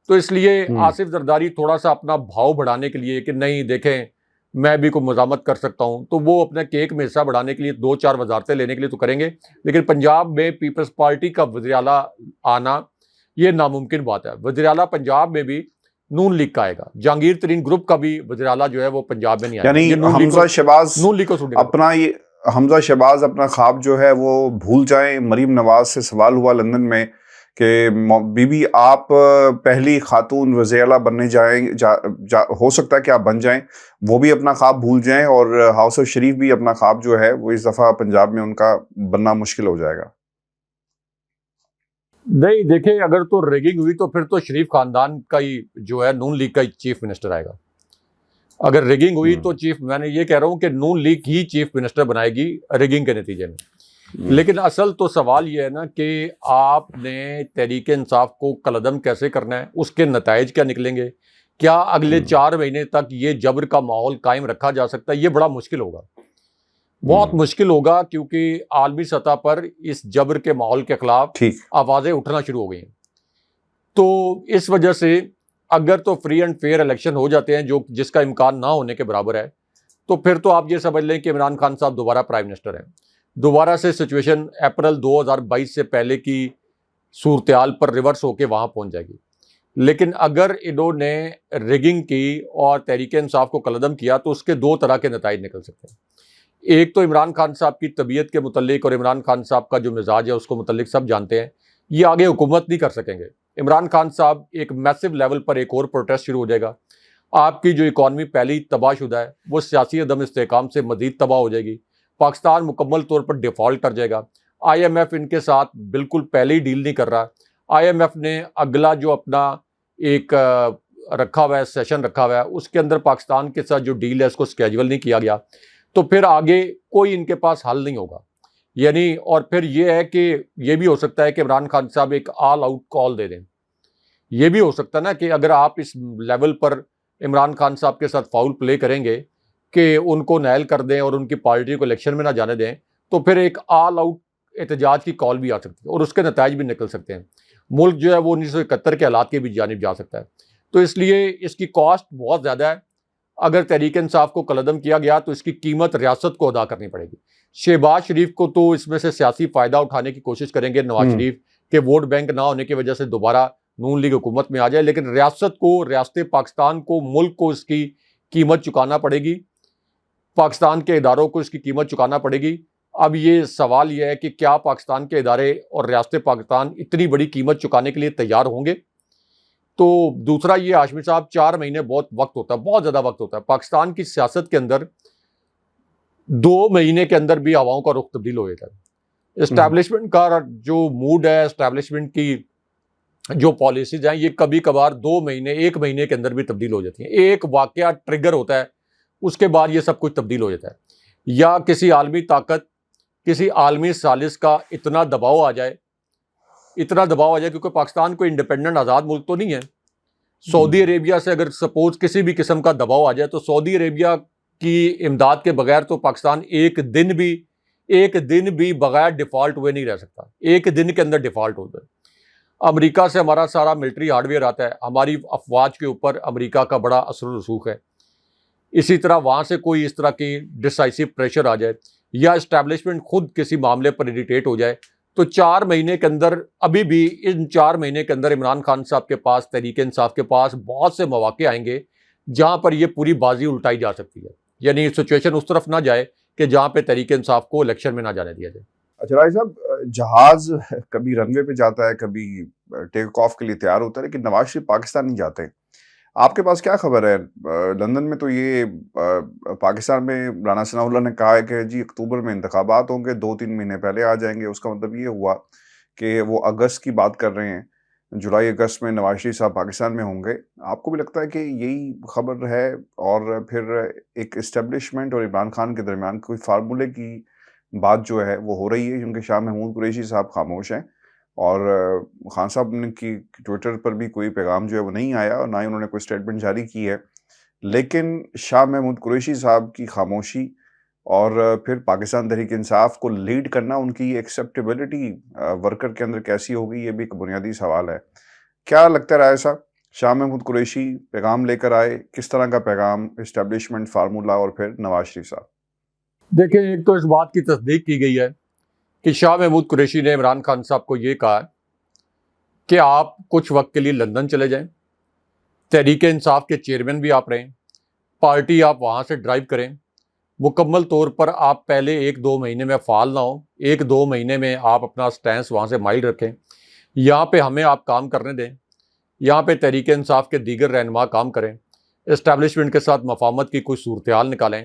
تو اس لیے آصف زرداری تھوڑا سا اپنا بھاؤ بڑھانے کے لیے کہ نہیں دیکھیں میں بھی کوئی مزاحمت کر سکتا ہوں, تو وہ اپنے کیک میں حصہ بڑھانے کے لیے 2-4 وزارتیں لینے کے لیے تو کریں گے, لیکن پنجاب میں پیپلز پارٹی کا وزیر اعلیٰ آنا یہ ناممکن بات ہے. وزیر اعلیٰ پنجاب میں بھی نون لیگ کا آئے گا. جہانگیر ترین گروپ کا بھی وزیر اعلیٰ جو ہے وہ پنجاب میں نہیں آئے گا. یعنی حمزہ شہباز نون لیگ کو حمزہ شہباز اپنا خواب جو ہے وہ بھول جائیں. مریم نواز سے سوال ہوا لندن میں کہ بی بی آپ پہلی خاتون وزیر اعلیٰ بننے ہو سکتا ہے کہ آپ بن جائیں, وہ بھی اپنا خواب بھول جائیں اور ہاؤس آف شریف بھی اپنا خواب جو ہے وہ اس دفعہ پنجاب میں ان کا بننا مشکل ہو جائے گا. نہیں دیکھیں اگر تو ریگنگ ہوئی تو پھر تو شریف خاندان کا ہی جو ہے نون لیگ کا ہی چیف منسٹر آئے گا. اگر ریگنگ ہوئی تو میں نے یہ کہہ رہا ہوں کہ نون لیگ ہی چیف منسٹر بنائے گی ریگنگ کے نتیجے میں. لیکن اصل تو سوال یہ ہے نا کہ آپ نے تحریک انصاف کو کالعدم کیسے کرنا ہے, اس کے نتائج کیا نکلیں گے, کیا اگلے 4 مہینے تک یہ جبر کا ماحول قائم رکھا جا سکتا ہے؟ یہ بڑا مشکل ہوگا, بہت مشکل ہوگا, کیونکہ عالمی سطح پر اس جبر کے ماحول کے خلاف آوازیں اٹھنا شروع ہو گئی ہیں. تو اس وجہ سے اگر تو فری اینڈ فیئر الیکشن ہو جاتے ہیں جس کا امکان نہ ہونے کے برابر ہے, تو پھر تو آپ یہ سمجھ لیں کہ عمران خان صاحب دوبارہ پرائم منسٹر ہیں. دوبارہ سے سچویشن اپریل 2022 سے پہلے کی صورتحال پر ریورس ہو کے وہاں پہنچ جائے گی. لیکن اگر انہوں نے ریگنگ کی اور تحریک انصاف کو کالعدم کیا تو اس کے 2 طرح کے نتائج نکل سکتے ہیں. ایک تو عمران خان صاحب کی طبیعت کے متعلق اور عمران خان صاحب کا جو مزاج ہے اس کو متعلق سب جانتے ہیں, یہ آگے حکومت نہیں کر سکیں گے. عمران خان صاحب ایک میسو لیول پر ایک اور پروٹیسٹ شروع ہو جائے گا. آپ کی جو اکانومی پہلی تباہ شدہ ہے وہ سیاسی عدم استحکام سے مزید تباہ ہو جائے گی. پاکستان مکمل طور پر ڈیفالٹ کر جائے گا. آئی ایم ایف ان کے ساتھ بالکل پہلے ہی ڈیل نہیں کر رہا. آئی ایم ایف نے اگلا جو اپنا ایک رکھا ہوا ہے سیشن رکھا ہوا ہے اس کے اندر پاکستان کے ساتھ جو ڈیل ہے اس کو اسکیجول نہیں کیا گیا, تو پھر آگے کوئی ان کے پاس حل نہیں ہوگا. یعنی اور پھر یہ ہے کہ یہ بھی ہو سکتا ہے کہ عمران خان صاحب ایک آل آؤٹ کال دے دیں. یہ بھی ہو سکتا ہے نا کہ اگر آپ اس لیول پر عمران خان صاحب کے ساتھ فاؤل پلے کریں گے کہ ان کو نائل کر دیں اور ان کی پارٹی کو الیکشن میں نہ جانے دیں, تو پھر ایک آل آؤٹ احتجاج کی کال بھی آ سکتی ہے اور اس کے نتائج بھی نکل سکتے ہیں. ملک جو ہے وہ 1971 کے حالات کی بھی جانب جا سکتا ہے. تو اس لیے اس کی کاسٹ بہت زیادہ ہے. اگر تحریک انصاف کو کالعدم کیا گیا تو اس کی قیمت ریاست کو ادا کرنی پڑے گی. شہباز شریف کو تو اس میں سے سیاسی فائدہ اٹھانے کی کوشش کریں گے نواز شریف کہ ووٹ بینک نہ ہونے کی وجہ سے دوبارہ نون لیگ حکومت میں آ جائے, لیکن ریاست کو, ریاست پاکستان کو, ملک کو اس کی قیمت چکانا پڑے گی, پاکستان کے اداروں کو اس کی قیمت چکانا پڑے گی. اب یہ سوال یہ ہے کہ کیا پاکستان کے ادارے اور ریاست پاکستان اتنی بڑی قیمت چکانے کے لیے تیار ہوں گے؟ تو دوسرا یہ ہاشمی صاحب 4 مہینے بہت وقت ہوتا ہے, بہت زیادہ وقت ہوتا ہے. پاکستان کی سیاست کے اندر 2 مہینے کے اندر بھی ہواؤں کا رخ تبدیل ہو جاتا ہے. اسٹیبلشمنٹ کا جو موڈ ہے, اسٹیبلشمنٹ کی جو پالیسیز ہیں, یہ کبھی کبھار 2 مہینے 1 مہینے کے اندر بھی تبدیل ہو جاتی ہیں. ایک واقعہ ٹریگر ہوتا ہے, اس کے بعد یہ سب کچھ تبدیل ہو جاتا ہے. یا کسی عالمی طاقت, کسی عالمی ثالث کا اتنا دباؤ آ جائے کیونکہ پاکستان کوئی انڈیپینڈنٹ آزاد ملک تو نہیں ہے. سعودی عربیہ سے اگر سپوز کسی بھی قسم کا دباؤ آ جائے تو سعودی عربیہ کی امداد کے بغیر تو پاکستان ایک دن بھی بغیر ڈیفالٹ ہوئے نہیں رہ سکتا. ایک دن کے اندر ڈیفالٹ ہوتا ہے. امریکہ سے ہمارا سارا ملٹری ہارڈ ویئر آتا ہے, ہماری افواج کے اوپر امریکہ کا بڑا اثر و رسوخ ہے. اسی طرح وہاں سے کوئی اس طرح کی ڈسائسو پریشر آ جائے یا اسٹیبلشمنٹ خود کسی معاملے پر اریٹیٹ ہو جائے تو 4 مہینے کے اندر, ابھی بھی ان 4 مہینے کے اندر عمران خان صاحب کے پاس, تحریک انصاف کے پاس بہت سے مواقع آئیں گے جہاں پر یہ پوری بازی الٹائی جا سکتی ہے. یعنی سچویشن اس طرف نہ جائے کہ جہاں پہ تحریک انصاف کو الیکشن میں نہ جانے دیا جائے. اچھا راج صاحب, جہاز کبھی رن وے پہ جاتا ہے, کبھی ٹیک آف کے لیے تیار ہوتا ہے, لیکن نواز شریف پاکستان نہیں جاتے. آپ کے پاس کیا خبر ہے؟ لندن میں تو یہ پاکستان میں رانا ثناء اللہ نے کہا ہے کہ جی اکتوبر میں انتخابات ہوں گے, 2-3 مہینے پہلے آ جائیں گے. اس کا مطلب یہ ہوا کہ وہ اگست کی بات کر رہے ہیں, جولائی اگست میں نواز شریف صاحب پاکستان میں ہوں گے. آپ کو بھی لگتا ہے کہ یہی خبر ہے اور پھر ایک اسٹیبلشمنٹ اور عمران خان کے درمیان کوئی فارمولے کی بات جو ہے وہ ہو رہی ہے؟ کیونکہ شاہ محمود قریشی صاحب خاموش ہیں اور خان صاحب نے کی ٹویٹر پر بھی کوئی پیغام جو ہے وہ نہیں آیا اور نہ ہی انہوں نے کوئی اسٹیٹمنٹ جاری کی ہے. لیکن شاہ محمود قریشی صاحب کی خاموشی اور پھر پاکستان تحریک انصاف کو لیڈ کرنا, ان کی ایکسیپٹیبلٹی ورکر کے اندر کیسی ہوگی, یہ بھی ایک بنیادی سوال ہے. کیا لگتا ہے رائے صاحب, شاہ محمود قریشی پیغام لے کر آئے, کس طرح کا پیغام, اسٹیبلشمنٹ, فارمولہ اور پھر نواز شریف صاحب؟ دیکھیں, ایک تو اس بات کی تصدیق کی گئی ہے کہ شاہ محمود قریشی نے عمران خان صاحب کو یہ کہا کہ آپ کچھ وقت کے لیے لندن چلے جائیں, تحریک انصاف کے چیئرمین بھی آپ رہیں, پارٹی آپ وہاں سے ڈرائیو کریں, مکمل طور پر آپ پہلے 1-2 مہینے میں فعال نہ ہوں, 1-2 مہینے میں آپ اپنا سٹینس وہاں سے مائلڈ رکھیں, یہاں پہ ہمیں آپ کام کرنے دیں, یہاں پہ تحریک انصاف کے دیگر رہنما کام کریں, اسٹیبلشمنٹ کے ساتھ مفاہمت کی کوئی صورتحال نکالیں,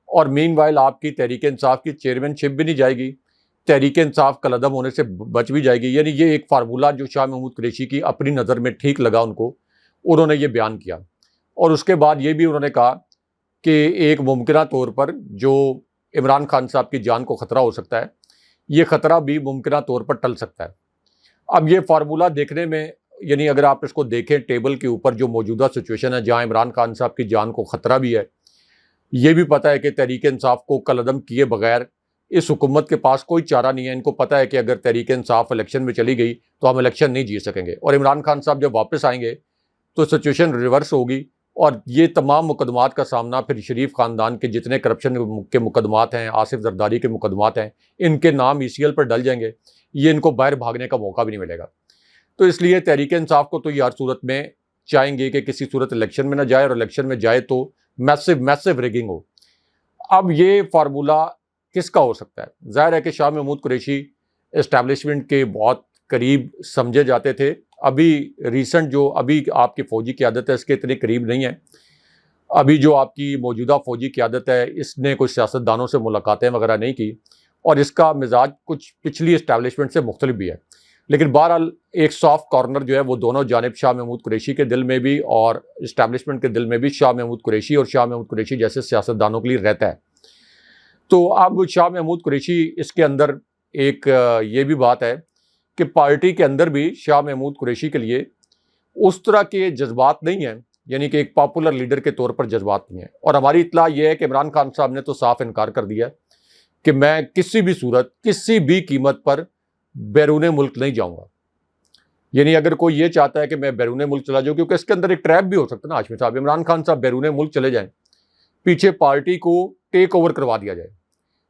اور مین وائل آپ کی تحریک انصاف کی چیئرمین شپ بھی نہیں جائے گی, تحریک انصاف کالعدم ہونے سے بچ بھی جائے گی. یعنی یہ ایک فارمولہ جو شاہ محمود قریشی کی اپنی نظر میں ٹھیک لگا ان کو, انہوں نے یہ بیان کیا. اور اس کے بعد یہ بھی انہوں نے کہا کہ ایک ممکنہ طور پر جو عمران خان صاحب کی جان کو خطرہ ہو سکتا ہے, یہ خطرہ بھی ممکنہ طور پر ٹل سکتا ہے. اب یہ فارمولہ دیکھنے میں, یعنی اگر آپ اس کو دیکھیں ٹیبل کے اوپر جو موجودہ سچویشن ہے جہاں عمران خان صاحب کی جان کو خطرہ بھی ہے, یہ بھی پتہ ہے کہ تحریک انصاف کو کالعدم کیے بغیر اس حکومت کے پاس کوئی چارہ نہیں ہے. ان کو پتہ ہے کہ اگر تحریک انصاف الیکشن میں چلی گئی تو ہم الیکشن نہیں جیت سکیں گے, اور عمران خان صاحب جب واپس آئیں گے تو سچویشن ریورس ہوگی, اور یہ تمام مقدمات کا سامنا پھر شریف خاندان کے جتنے کرپشن کے مقدمات ہیں, آصف زرداری کے مقدمات ہیں, ان کے نام ECL پر ڈل جائیں گے. یہ ان کو باہر بھاگنے کا موقع بھی نہیں ملے گا. تو اس لیے تحریک انصاف کو تو یہ ہر صورت میں چاہیں گے کہ کسی صورت الیکشن میں نہ جائے, اور الیکشن میں جائے تو میسو ریگنگ ہو. اب یہ فارمولہ کس کا ہو سکتا ہے؟ ظاہر ہے کہ شاہ محمود قریشی اسٹیبلشمنٹ کے بہت قریب سمجھے جاتے تھے. ابھی ریسنٹ جو ابھی آپ کی فوجی قیادت ہے اس کے اتنے قریب نہیں ہے. ابھی جو آپ کی موجودہ فوجی قیادت ہے اس نے کوئی سیاستدانوں سے ملاقاتیں وغیرہ نہیں کی, اور اس کا مزاج کچھ پچھلی اسٹیبلشمنٹ سے مختلف بھی ہے. لیکن بہرحال ایک سافٹ کارنر جو ہے وہ دونوں جانب شاہ محمود قریشی کے دل میں بھی اور اسٹیبلشمنٹ کے دل میں بھی شاہ محمود قریشی اور شاہ محمود قریشی جیسے سیاستدانوں کے لیے رہتا ہے. تو اب شاہ محمود قریشی اس کے اندر ایک یہ بھی بات ہے کہ پارٹی کے اندر بھی شاہ محمود قریشی کے لیے اس طرح کے جذبات نہیں ہیں, یعنی کہ ایک پاپولر لیڈر کے طور پر جذبات نہیں ہیں. اور ہماری اطلاع یہ ہے کہ عمران خان صاحب نے تو صاف انکار کر دیا کہ میں کسی بھی صورت, کسی بھی قیمت پر بیرون ملک نہیں جاؤں گا. یعنی اگر کوئی یہ چاہتا ہے کہ میں بیرون ملک چلا جاؤں، کیونکہ اس کے اندر ایک ٹریپ بھی ہو سکتا ہے نا ہاشمی صاحب، عمران خان صاحب بیرون ملک چلے جائیں، پیچھے پارٹی کو ٹیک اوور کروا دیا جائے،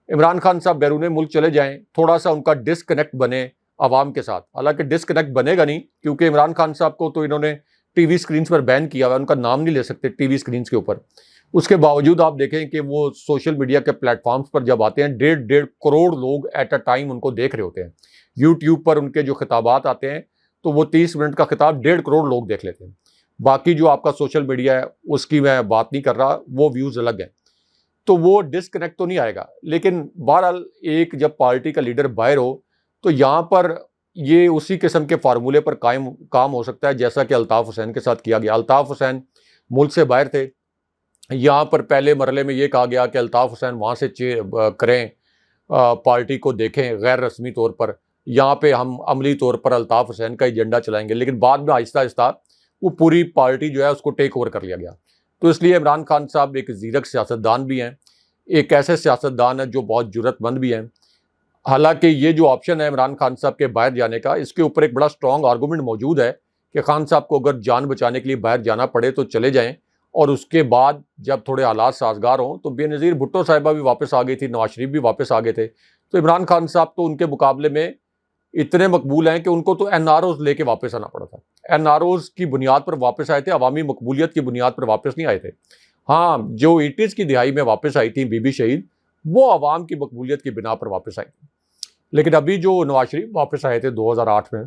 عمران خان صاحب بیرون ملک چلے جائیں، تھوڑا سا ان کا ڈسکنیکٹ بنے عوام کے ساتھ، حالانکہ ڈسکنیکٹ بنے گا نہیں، کیونکہ عمران خان صاحب کو تو انہوں نے ٹی وی اسکرینس پر بین کیا ہوا ہے، ان کا نام نہیں لے سکتے ٹی وی اسکرینس کے اوپر۔ اس کے باوجود آپ دیکھیں کہ وہ سوشل میڈیا کے پلیٹ فارمز پر جب آتے ہیں 1.5 کروڑ لوگ ایٹ اے ٹائم ان کو دیکھ رہے ہوتے ہیں، یوٹیوب پر ان کے جو خطابات آتے ہیں تو وہ 30 منٹ کا خطاب 1.5 کروڑ لوگ دیکھ لیتے ہیں۔ باقی جو آپ کا سوشل میڈیا ہے اس کی میں بات نہیں کر رہا، وہ ویوز الگ ہیں، تو وہ ڈسکنیکٹ تو نہیں آئے گا۔ لیکن بہرحال ایک جب پارٹی کا لیڈر باہر ہو تو یہاں پر یہ اسی قسم کے فارمولے پر کام ہو سکتا ہے جیسا کہ الطاف حسین کے ساتھ کیا گیا۔ الطاف حسین ملک سے باہر تھے، یہاں پر پہلے مرحلے میں یہ کہا گیا کہ الطاف حسین وہاں سے کریں، پارٹی کو دیکھیں غیر رسمی طور پر، یہاں پہ ہم عملی طور پر الطاف حسین کا ایجنڈا چلائیں گے، لیکن بعد میں آہستہ آہستہ وہ پوری پارٹی جو ہے اس کو ٹیک اوور کر لیا گیا۔ تو اس لیے عمران خان صاحب ایک زیرک سیاستدان بھی ہیں، ایک ایسے سیاستدان ہیں جو بہت جرأت مند بھی ہیں۔ حالانکہ یہ جو آپشن ہے عمران خان صاحب کے باہر جانے کا، اس کے اوپر ایک بڑا سٹرونگ آرگومنٹ موجود ہے کہ خان صاحب کو اگر جان بچانے کے لیے باہر جانا پڑے تو چلے جائیں، اور اس کے بعد جب تھوڑے حالات سازگار ہوں تو بے نظیر بھٹو صاحبہ بھی واپس آ گئی تھی، نواز شریف بھی واپس آ گئے تھے، تو عمران خان صاحب تو ان کے مقابلے میں اتنے مقبول ہیں کہ ان کو تو این آر اوز لے کے واپس آنا پڑا تھا، این آر اوز کی بنیاد پر واپس آئے تھے، عوامی مقبولیت کی بنیاد پر واپس نہیں آئے تھے۔ ہاں، جو 80s کی دہائی میں واپس آئی تھی بی بی شہید، وہ عوام کی مقبولیت کی بنا پر واپس آئی تھی، لیکن ابھی جو نواز شریف واپس آئے تھے 2008 میں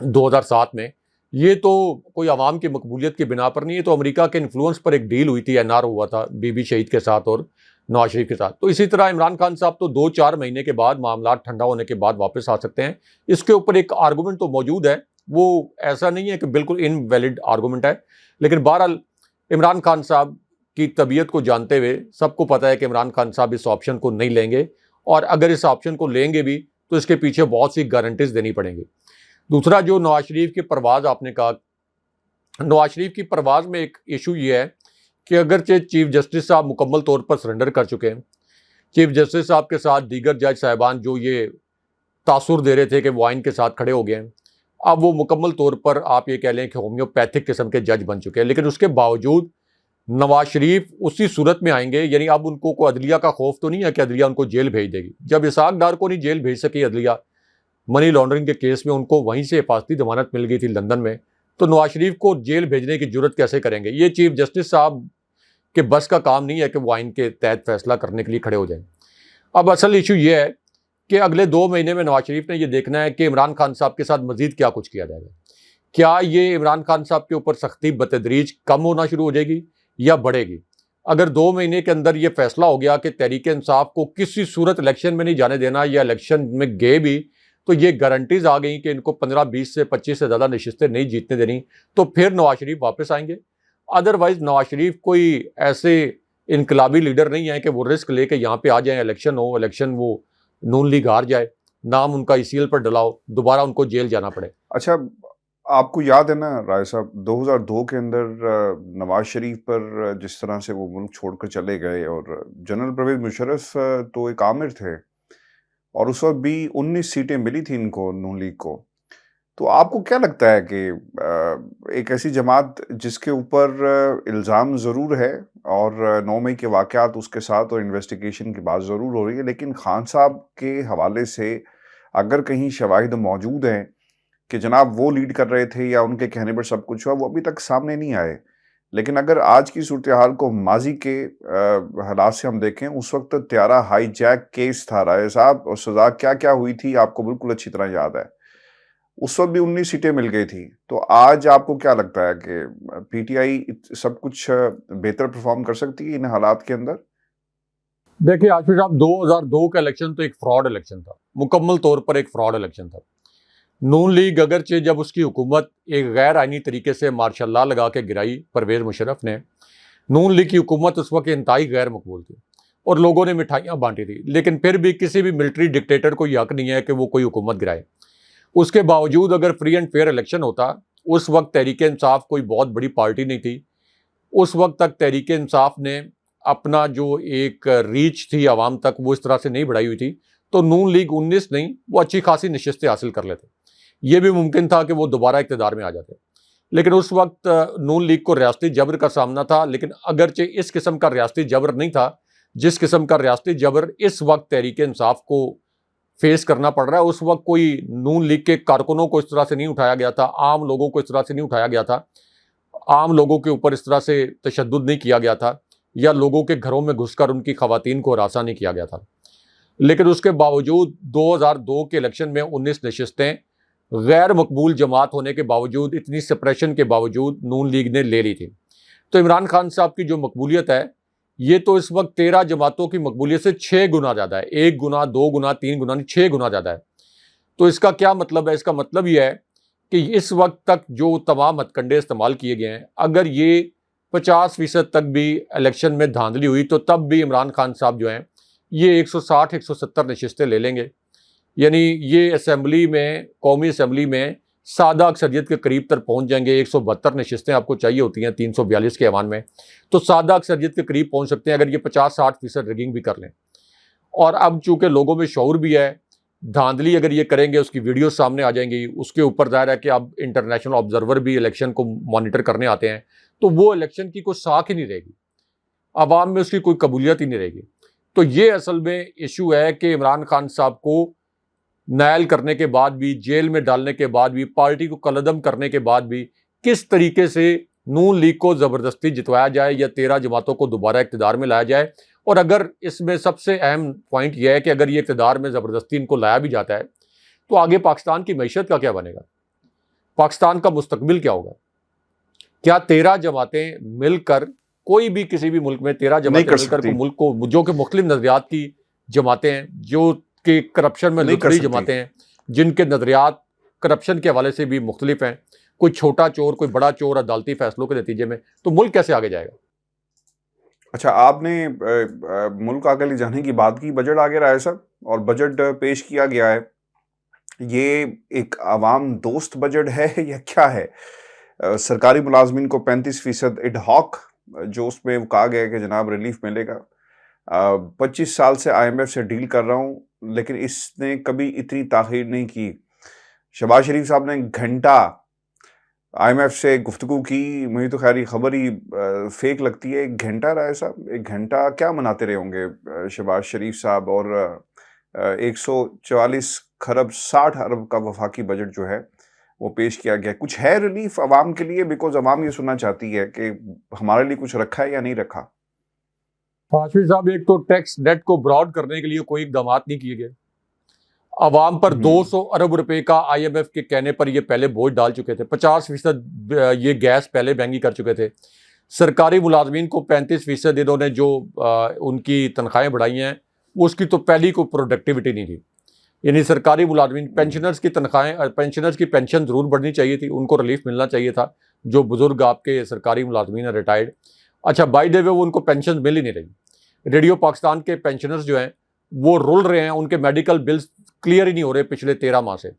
2007 میں، یہ تو کوئی عوام کی مقبولیت کی بنا پر نہیں، ہے تو امریکہ کے انفلوئنس پر ایک ڈیل ہوئی تھی، این آر ہوا تھا بی بی شہید کے ساتھ اور نواز شریف کے ساتھ۔ تو اسی طرح عمران خان صاحب تو 2-4 مہینے کے بعد معاملات ٹھنڈا ہونے کے بعد واپس آ سکتے ہیں، اس کے اوپر ایک آرگومنٹ تو موجود ہے، وہ ایسا نہیں ہے کہ بالکل انویلڈ آرگومنٹ ہے، لیکن بہرحال عمران خان صاحب کی طبیعت کو جانتے ہوئے سب کو پتہ ہے کہ عمران خان صاحب اس آپشن کو نہیں لیں گے، اور اگر اس آپشن کو لیں گے بھی تو اس کے پیچھے بہت سی گارنٹیز دینی پڑیں گی۔ دوسرا جو نواز شریف کی پرواز آپ نے کہا، نواز شریف کی پرواز میں ایک ایشو یہ ہے کہ اگرچہ چیف جسٹس صاحب مکمل طور پر سرنڈر کر چکے ہیں، چیف جسٹس صاحب کے ساتھ دیگر جج صاحبان جو یہ تاثر دے رہے تھے کہ وہ آئین کے ساتھ کھڑے ہو گئے ہیں، اب وہ مکمل طور پر آپ یہ کہہ لیں کہ ہومیوپیتھک قسم کے جج بن چکے ہیں، لیکن اس کے باوجود نواز شریف اسی صورت میں آئیں گے، یعنی اب ان کو کوئی عدلیہ کا خوف تو نہیں ہے کہ عدلیہ ان کو جیل بھیج دے گی۔ جب اسحاق ڈار کو نہیں جیل بھیج سکی عدلیہ منی لانڈرنگ کے کیس میں، ان کو وہیں سے حفاظتی ضمانت مل گئی تھی لندن میں، تو نواز شریف کو جیل بھیجنے کی جرت کیسے کریں گے؟ یہ چیف جسٹس صاحب کے بس کا کام نہیں ہے کہ وہ آئین کے تحت فیصلہ کرنے کے لیے کھڑے ہو جائیں۔ اب اصل ایشو یہ ہے کہ اگلے 2 مہینے میں نواز شریف نے یہ دیکھنا ہے کہ عمران خان صاحب کے ساتھ مزید کیا کچھ کیا جائے گا۔ کیا یہ عمران خان صاحب کے اوپر سختی بتدریج کم ہونا شروع ہو جائے گی یا بڑھے گی؟ اگر 2 مہینے کے اندر یہ فیصلہ ہو گیا کہ تحریک انصاف کو کسی صورت الیکشن میں نہیں جانے دینا، یا الیکشن میں گئے بھی تو یہ گارنٹیز آ گئیں کہ ان کو 15 20 سے 25 سے زیادہ نشستیں نہیں جیتنے دینی، تو پھر نواز شریف واپس آئیں گے۔ ادروائز نواز شریف کوئی ایسے انقلابی لیڈر نہیں ہے کہ وہ رسک لے کے یہاں پہ آ جائیں، الیکشن وہ نون لیگ ہار جائے، نام ان کا ای سی ایل پر ڈلاؤ، دوبارہ ان کو جیل جانا پڑے۔ اچھا، آپ کو یاد ہے نا رائے صاحب 2002 کے اندر نواز شریف پر جس طرح سے وہ ملک چھوڑ کر چلے گئے، اور جنرل پرویز مشرف تو ایک آمر تھے، اور اس وقت بھی 19 سیٹیں ملی تھی ان کو، نون لیگ کو۔ تو آپ کو کیا لگتا ہے کہ ایک ایسی جماعت جس کے اوپر الزام ضرور ہے، اور 9 مئی کے واقعات اس کے ساتھ اور انویسٹیگیشن کی بات ضرور ہو رہی ہے، لیکن خان صاحب کے حوالے سے اگر کہیں شواہد موجود ہیں کہ جناب وہ لیڈ کر رہے تھے یا ان کے کہنے پر سب کچھ ہوا، وہ ابھی تک سامنے نہیں آئے۔ لیکن اگر آج کی صورتحال کو ماضی کے حالات سے ہم دیکھیں، اس وقت طیارہ ہائی جیک کیس تھا رائے صاحب، اور سزا کیا کیا ہوئی تھی آپ کو بالکل اچھی طرح یاد ہے۔ اس وقت بھی 19 سیٹیں مل گئی تھی۔ تو آج آپ کو کیا لگتا ہے کہ پی ٹی آئی سب کچھ بہتر پرفارم کر سکتی ہے ان حالات کے اندر؟ دیکھیں عاشق صاحب، 2002 کا الیکشن تو ایک فراڈ الیکشن تھا، مکمل طور پر ایک فراڈ الیکشن تھا۔ نون لیگ اگرچہ جب اس کی حکومت ایک غیر آئینی طریقے سے مارشاء اللہ لگا کے گرائی پرویز مشرف نے، نون لیگ کی حکومت اس وقت انتہائی غیر مقبول تھی اور لوگوں نے مٹھائیاں بانٹی تھی، لیکن پھر بھی کسی بھی ملٹری ڈکٹیٹر کو یہ حق نہیں ہے کہ وہ کوئی حکومت گرائے۔ اس کے باوجود اگر فری اینڈ فیئر الیکشن ہوتا، اس وقت تحریک انصاف کوئی بہت بڑی پارٹی نہیں تھی، اس وقت تک تحریک انصاف نے اپنا جو ایک ریچ تھی عوام تک وہ اس طرح سے نہیں بڑھائی ہوئی تھی، تو نون لیگ 19 نہیں، وہ اچھی خاصی نشستیں حاصل کر لیتے۔ یہ بھی ممکن تھا کہ وہ دوبارہ اقتدار میں آ جاتے، لیکن اس وقت نون لیگ کو ریاستی جبر کا سامنا تھا، لیکن اگرچہ اس قسم کا ریاستی جبر نہیں تھا جس قسم کا ریاستی جبر اس وقت تحریک انصاف کو فیس کرنا پڑ رہا ہے۔ اس وقت کوئی نون لیگ کے کارکنوں کو اس طرح سے نہیں اٹھایا گیا تھا، عام لوگوں کو اس طرح سے نہیں اٹھایا گیا تھا، عام لوگوں کے اوپر اس طرح سے تشدد نہیں کیا گیا تھا، یا لوگوں کے گھروں میں گھس کر ان کی خواتین کو ہراساں نہیں کیا گیا تھا۔ لیکن اس کے باوجود 2002 کے الیکشن میں 19 نشستیں غیر مقبول جماعت ہونے کے باوجود، اتنی سپریشن کے باوجود نون لیگ نے لے لی تھی۔ تو عمران خان صاحب کی جو مقبولیت ہے یہ تو اس وقت 13 جماعتوں کی مقبولیت سے 6 گنا زیادہ ہے، 1 گنا 2 گنا 3 گنا نہیں، 6 گنا زیادہ ہے۔ تو اس کا کیا مطلب ہے؟ اس کا مطلب یہ ہے کہ اس وقت تک جو تمام ہتھ کنڈے استعمال کیے گئے ہیں، اگر یہ 50% تک بھی الیکشن میں دھاندلی ہوئی تو تب بھی عمران خان صاحب جو ہیں یہ 160-170 نشستیں لے لیں گے، یعنی یہ اسمبلی میں، قومی اسمبلی میں سادہ اکثریت کے قریب تر پہنچ جائیں گے۔ 172 نشستیں آپ کو چاہیے ہوتی ہیں 342 کے ایوان میں، تو سادہ اکثریت کے قریب پہنچ سکتے ہیں اگر یہ 50-60% ریگنگ بھی کر لیں۔ اور اب چونکہ لوگوں میں شعور بھی ہے، دھاندلی اگر یہ کریں گے اس کی ویڈیوز سامنے آ جائیں گی، اس کے اوپر ظاہر ہے کہ اب انٹرنیشنل آبزرور بھی الیکشن کو مانیٹر کرنے آتے ہیں، تو وہ الیکشن کی کوئی ساکھ ہی نہیں رہے گی، عوام میں اس کی کوئی قبولیت ہی نہیں رہے گی۔ تو یہ اصل میں ایشو ہے کہ عمران خان صاحب کو نائل کرنے کے بعد بھی، جیل میں ڈالنے کے بعد بھی، پارٹی کو کالعدم کرنے کے بعد بھی کس طریقے سے نون لیگ کو زبردستی جتوایا جائے یا 13 جماعتوں کو دوبارہ اقتدار میں لایا جائے۔ اور اگر اس میں سب سے اہم پوائنٹ یہ ہے کہ اگر یہ اقتدار میں زبردستی ان کو لایا بھی جاتا ہے تو آگے پاکستان کی معیشت کا کیا بنے گا؟ پاکستان کا مستقبل کیا ہوگا؟ کیا 13 جماعتیں مل کر، کوئی بھی کسی بھی ملک میں 13 جماعتیں مل کر ملک کو، جو کہ مختلف نظریات کی جماعتیں ہیں، جو کہ کرپشن میں لکڑی جماعتیں ہیں، جن کے نظریات کرپشن کے حوالے سے بھی مختلف ہیں، کوئی چھوٹا چور کوئی بڑا چور عدالتی فیصلوں کے نتیجے میں، تو ملک کیسے آگے جائے گا؟ اچھا، آپ نے ملک آگے لے جانے کی بات کی، بجٹ آگے رہا ہے سر، اور بجٹ پیش کیا گیا ہے، یہ ایک عوام دوست بجٹ ہے یا کیا ہے؟ سرکاری ملازمین کو 35% ایڈ ہاک، جو اس میں کہا گیا ہے کہ جناب ریلیف ملے گا۔ 25 سال سے IMF سے ڈیل کر رہا ہوں لیکن اس نے کبھی اتنی تاخیر نہیں کی۔ شہباز شریف صاحب نے گھنٹہ IMF سے گفتگو کی، مجھے تو خیر یہ خبر ہی فیک لگتی ہے۔ 1 گھنٹہ رہا ہے صاحب، 1 گھنٹہ کیا مناتے رہے ہوں گے شہباز شریف صاحب؟ اور 144 خرب 60 ارب کا وفاقی بجٹ جو ہے وہ پیش کیا گیا۔ کچھ ہے ریلیف عوام کے لیے؟ بیکوز عوام یہ سننا چاہتی ہے کہ ہمارے لیے کچھ رکھا ہے یا نہیں رکھا۔ ہاشمی صاحب، ایک تو ٹیکس نیٹ کو براڈ کرنے کے لیے کوئی اقدامات نہیں کیے گئے۔ عوام پر 200 ارب روپے کا IMF کے کہنے پر یہ پہلے بوجھ ڈال چکے تھے، 50% یہ گیس پہلے مہنگی کر چکے تھے۔ سرکاری ملازمین کو 35% انہوں نے جو ان کی تنخواہیں بڑھائی ہیں، اس کی تو پہلی کوئی پروڈکٹیوٹی نہیں تھی۔ یعنی سرکاری ملازمین، پینشنرز کی تنخواہیں، پینشنرز کی پینشن ضرور بڑھنی چاہیے تھی، ان کو ریلیف ملنا چاہیے تھا، جو بزرگ آپ کے سرکاری ملازمین ہیں ریٹائرڈ۔ اچھا، بائی دے وے وہ ان کو پینشن مل ہی نہیں رہی۔ ریڈیو پاکستان کے پینشنرز جو ہیں وہ رول رہے ہیں، ان کے میڈیکل بلز کلیئر ہی نہیں ہو رہے پچھلے 13 ماہ سے۔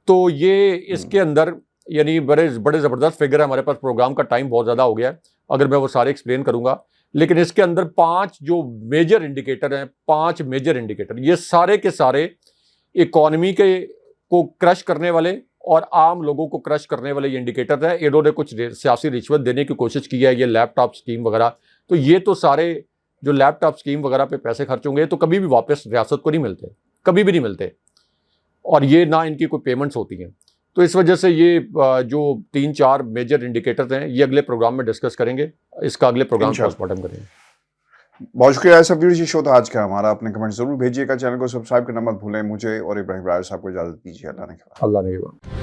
تو یہ اس کے اندر یعنی بڑے زبردست فگر ہے۔ ہمارے پاس پروگرام کا ٹائم بہت زیادہ ہو گیا ہے، اگر میں وہ سارے ایکسپلین کروں گا، لیکن اس کے اندر 5 جو میجر انڈیکیٹر ہیں، 5 میجر انڈیکیٹر، یہ سارے کے سارے اکانومی کے کو کرش کرنے والے اور عام لوگوں کو کرش کرنے والے یہ انڈیکیٹر ہیں۔ انہوں نے کچھ سیاسی رشوت دینے کی کوشش کی ہے، یہ لیپ ٹاپ اسکیم وغیرہ، تو یہ تو سارے جو لیپ ٹاپ اسکیم وغیرہ پہ پیسے خرچ ہوں گے تو کبھی بھی واپس ریاست کو نہیں ملتے، کبھی بھی نہیں ملتے، اور یہ نہ ان کی کوئی پیمنٹس ہوتی ہیں۔ تو اس وجہ سے یہ جو 3-4 میجر انڈیکیٹرز ہیں یہ اگلے پروگرام میں ڈسکس کریں گے، اس کا اگلے پروگرام پوسٹ مارٹم کریں گے۔ بہت شکریہ ایسا ویڈیو جی، شو تھا آج کا ہمارا، اپنے کمنٹ ضرور بھیجیے گا، چینل کو سبسکرائب کرنا مت بھولیں۔ مجھے اور ابراہیم راج صاحب کو اجازت دیجیے، اللہ نے